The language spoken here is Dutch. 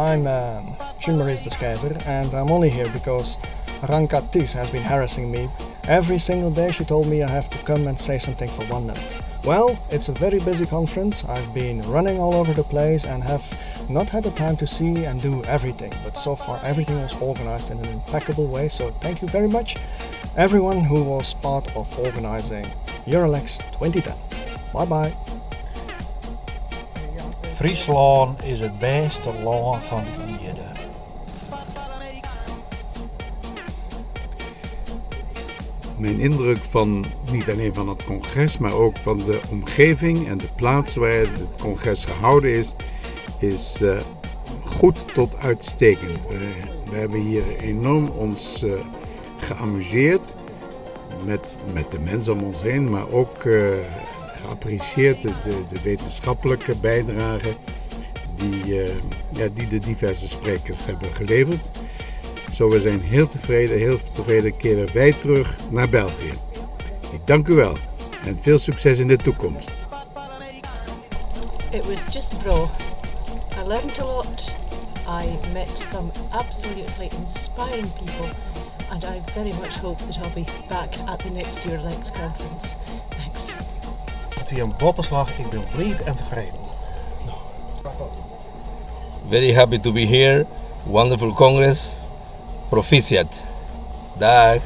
I'm Jean-Maurice de Schrijver, and I'm only here because Ranka Tis has been harassing me. Every single day she told me I have to come and say something for 1 minute. Well, it's a very busy conference. I've been running all over the place and have not had the time to see and do everything. But so far everything was organized in an impeccable way, so thank you very much everyone who was part of organizing Eurelex 2010. Bye bye. Friesland is het beste land van de Ierden. Mijn indruk van niet alleen van het congres, maar ook van de omgeving en de plaats waar het congres gehouden is goed tot uitstekend. We hebben hier enorm ons geamuseerd met de mensen om ons heen, maar ook geapprecieerd de wetenschappelijke bijdrage die de diverse sprekers hebben geleverd. Zo, we zijn heel tevreden keren wij terug naar België. Ik dank u wel en veel succes in de toekomst. It was just bro. I learned a lot. I met some absolutely inspiring people, and I very much hope that I'll be back at the next Eurelex conference. Thanks. Het weer een boppenslag. Ik ben blij en tevreden. Very happy to be here. Wonderful Congress. Proficiat. Dag.